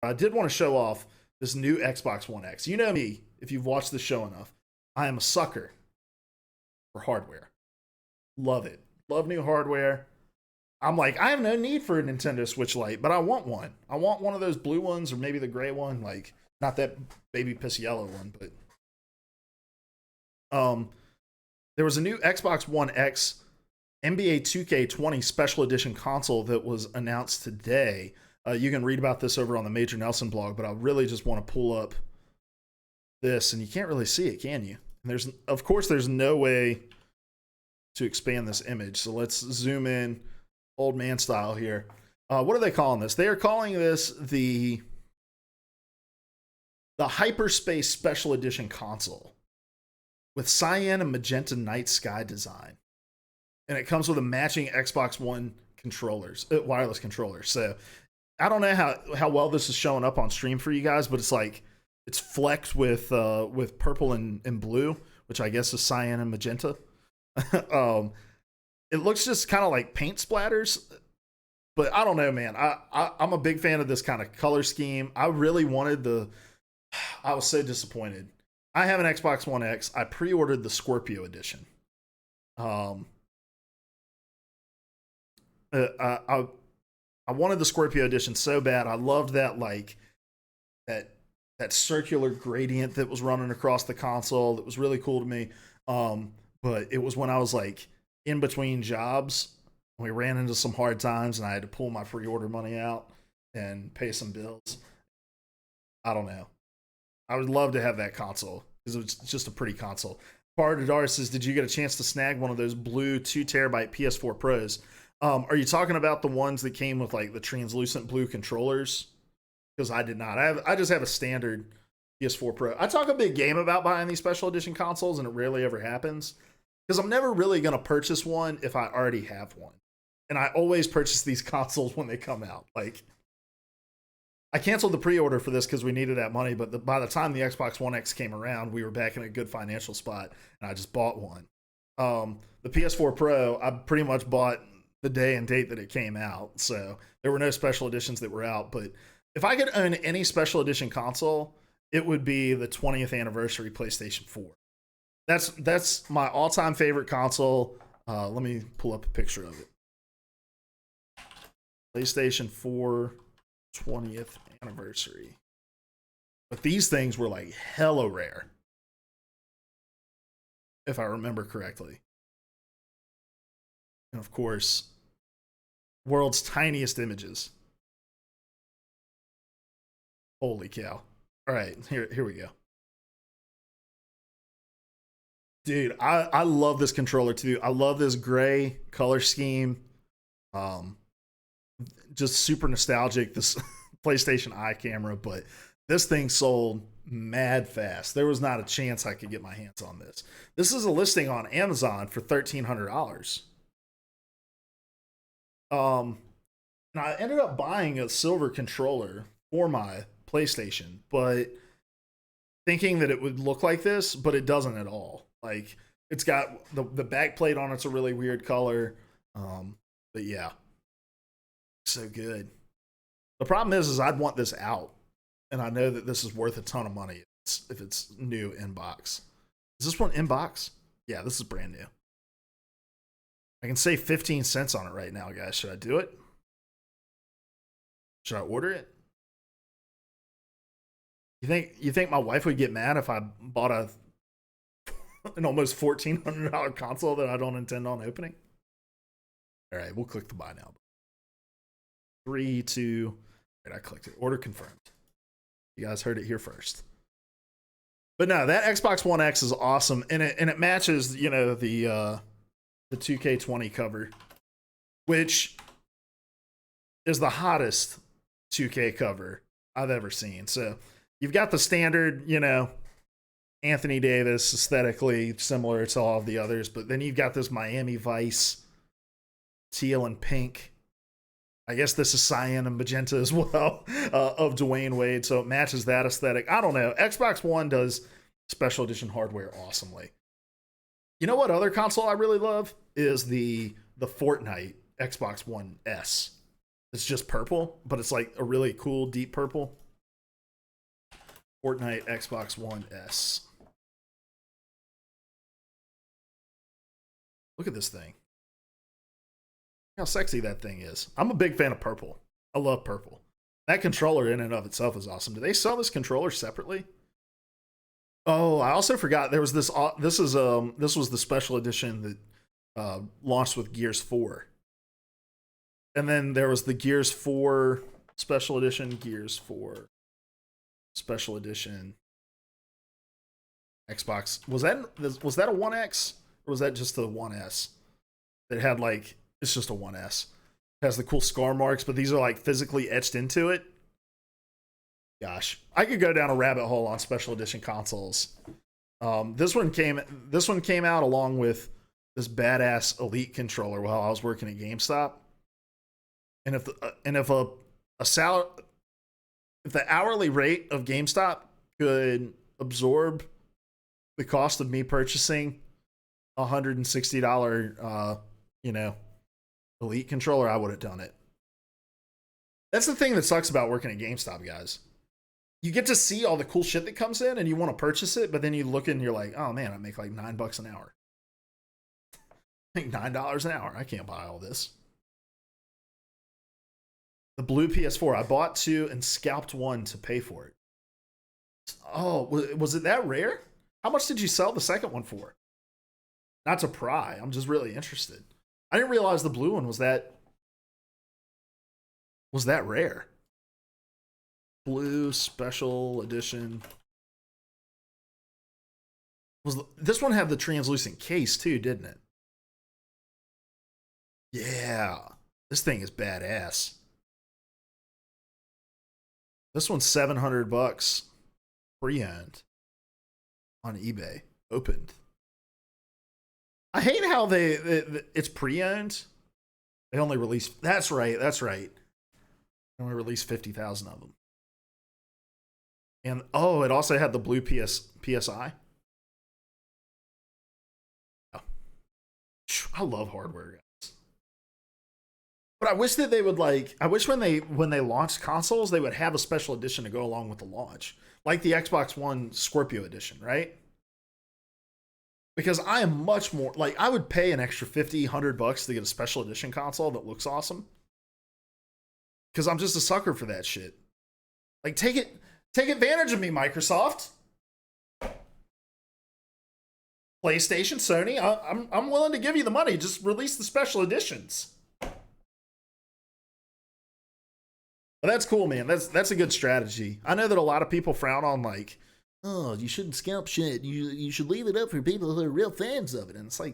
I did want to show off this new Xbox One X. You know me, if you've watched the show enough, I am a sucker for hardware. Love it. Love new hardware. I'm like, I have no need for a Nintendo Switch Lite, but I want one. I want one of those blue ones or maybe the gray one, like not that baby piss yellow one, but there was a new Xbox One X NBA 2K20 special edition console that was announced today. You can read about this over on the Major Nelson blog, but I really just want to pull up this, and you can't really see it, can you? And of course, there's no way to expand this image. So let's zoom in, old man style here. What are they calling this? They are calling this the Hyperspace Special Edition console with cyan and magenta night sky design, and it comes with a matching Xbox One controllers, wireless controllers. So I don't know how well this is showing up on stream for you guys, but it's like it's flecked with purple and blue, which I guess is cyan and magenta. It looks just kind of like paint splatters, but I don't know, man. I'm a big fan of this kind of color scheme. I really wanted I was so disappointed. I have an Xbox One X. I pre-ordered the Scorpio edition. I wanted the Scorpio edition so bad. I loved that that circular gradient that was running across the console. That was really cool to me. But it was when I was like in between jobs. We ran into some hard times, and I had to pull my pre-order money out and pay some bills. I don't know. I would love to have that console because it was just a pretty console. Bardadar says, "Did you get a chance to snag one of those blue 2TB PS4 Pros?" Are you talking about the ones that came with like the translucent blue controllers? Because I did not. I just have a standard PS4 Pro. I talk a big game about buying these special edition consoles, and it rarely ever happens. Because I'm never really going to purchase one if I already have one. And I always purchase these consoles when they come out. Like, I canceled the pre-order for this because we needed that money, but by the time the Xbox One X came around, we were back in a good financial spot, and I just bought one. The PS4 Pro, I pretty much bought the day and date that it came out, so there were no special editions that were out. But if I could own any special edition console, it would be the 20th anniversary PlayStation 4. That's my all-time favorite console. Let me pull up a picture of it. PlayStation 4 20th anniversary. But these things were like hella rare, if I remember correctly. And of course, world's tiniest images. Holy cow. All right, here we go. Dude, I love this controller too. I love this gray color scheme. Just super nostalgic, this PlayStation Eye camera, but this thing sold mad fast. There was not a chance I could get my hands on this. This is a listing on Amazon for $1,300. And I ended up buying a silver controller for my PlayStation, but thinking that it would look like this, but it doesn't at all. Like, it's got the back plate on it's a really weird color. But yeah, so good. The problem is I'd want this out, and I know that this is worth a ton of money if it's new in box. Is this one in box? Yeah, this is brand new. I can save 15 cents on it right now, guys. Should I do it? Should I order it? You think my wife would get mad if I bought an almost $1,400 console that I don't intend on opening? All right, we'll click the buy now. 3, 2. Right, I clicked it. Order confirmed. You guys heard it here first. But no, that Xbox One X is awesome, and it matches, you know, the 2K20 cover, which is the hottest 2K cover I've ever seen. So you've got the standard, you know, Anthony Davis, aesthetically similar to all of the others, but then you've got this Miami Vice, teal and pink. I guess this is cyan and magenta as well, of Dwayne Wade, so it matches that aesthetic. I don't know. Xbox One does special edition hardware awesomely. You know what other console I really love is the Fortnite Xbox One S. It's just purple, but it's like a really cool deep purple. Fortnite Xbox One S. Look at this thing. How sexy that thing is. I'm a big fan of purple. I love purple. That controller in and of itself is awesome. Do they sell this controller separately? Oh, I also forgot there was this. This was the special edition that launched with Gears 4, and then there was the Gears 4 special edition, Gears 4 special edition. Xbox was that a One X or was that just the One S? That had like it's just a One S. It has the cool scar marks, but these are like physically etched into it. Gosh, I could go down a rabbit hole on special edition consoles. This one came out along with this badass Elite controller while I was working at GameStop. And if the hourly rate of GameStop could absorb the cost of me purchasing $160, Elite controller, I would have done it. That's the thing that sucks about working at GameStop, guys. You get to see all the cool shit that comes in and you want to purchase it, but then you look and you're like, oh man, I make like $9 an hour. I make $9 an hour. I can't buy all this. The blue PS4. I bought 2 and scalped 1 to pay for it. Oh, was it that rare? How much did you sell the second one for? Not to pry. I'm just really interested. I didn't realize the blue one was that rare. Blue special edition. This one had the translucent case too, didn't it? Yeah. This thing is badass. This one's $700 pre-owned on eBay. Opened. I hate how it's pre-owned. They only release. That's right. They only release 50,000 of them. And oh, it also had the blue PSI. Oh. I love hardware, guys. But I wish that they would when they launched consoles, they would have a special edition to go along with the launch. Like the Xbox One Scorpio edition, right? Because I am much more like I would pay an extra $50-$100 to get a special edition console that looks awesome. Because I'm just a sucker for that shit. Like take advantage of me, Microsoft. PlayStation, Sony, I'm willing to give you the money. Just release the special editions. But that's cool, man. That's a good strategy. I know that a lot of people frown on like, oh, you shouldn't scalp shit. You should leave it up for people who are real fans of it. And it's like,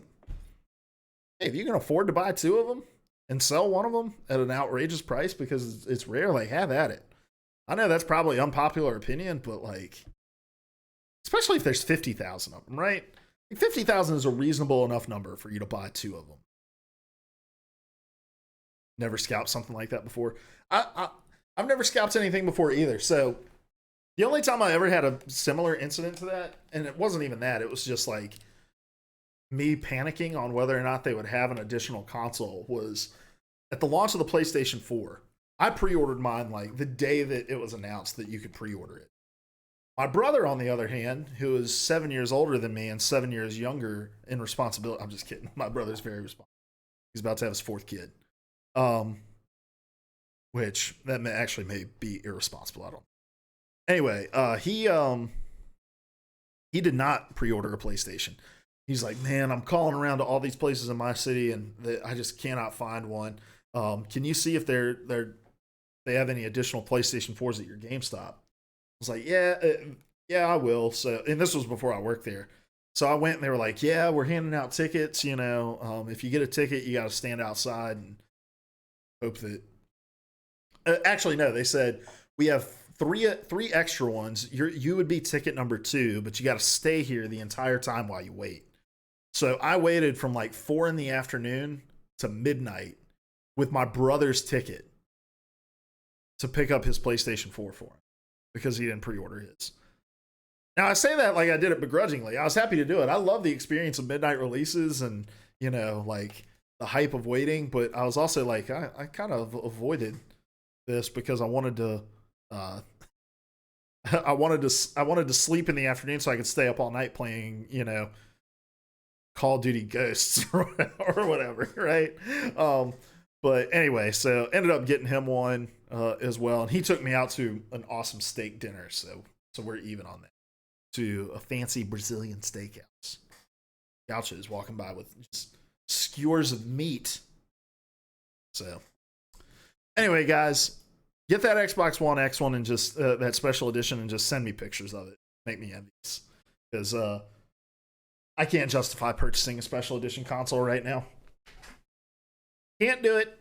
hey, if you can afford to buy 2 of them and sell one of them at an outrageous price because it's rare, like have at it. I know that's probably unpopular opinion, but like, especially if there's 50,000 of them, right? 50,000 is a reasonable enough number for you to buy 2 of them. Never scalped something like that before. I've never scalped anything before either. So the only time I ever had a similar incident to that, and it wasn't even that, it was just like me panicking on whether or not they would have an additional console, was at the launch of the PlayStation 4. I pre-ordered mine like the day that it was announced that you could pre-order it. My brother, on the other hand, who is 7 years older than me and 7 years younger in responsibility. I'm just kidding. My brother's very responsible. He's about to have his 4th kid. Which that may be irresponsible. I don't. Anyway, he did not pre-order a PlayStation. He's like, man, I'm calling around to all these places in my city and I just cannot find one. Can you see if they have any additional PlayStation 4s at your GameStop? I was like, yeah, I will. So, and this was before I worked there. So I went and they were like, yeah, we're handing out tickets. If you get a ticket, you got to stand outside and hope that. Actually, no, they said we have three extra ones. You would be ticket number 2, but you got to stay here the entire time while you wait. So I waited from like 4 p.m. to midnight with my brother's ticket to pick up his PlayStation 4 for him because he didn't pre-order his. Now I say that like I did it begrudgingly. I was happy to do it. I love the experience of midnight releases and like the hype of waiting, but I was also like I kind of avoided this because I wanted to I wanted to sleep in the afternoon so I could stay up all night playing, Call of Duty Ghosts or whatever, right? But anyway, so ended up getting him one as well, and he took me out to an awesome steak dinner. So we're even on that. To a fancy Brazilian steakhouse. Gaucho is walking by with just skewers of meat. So anyway, guys, get that Xbox One X one and just that special edition and just send me pictures of it. Make me envious because I can't justify purchasing a special edition console right now. Can't do it.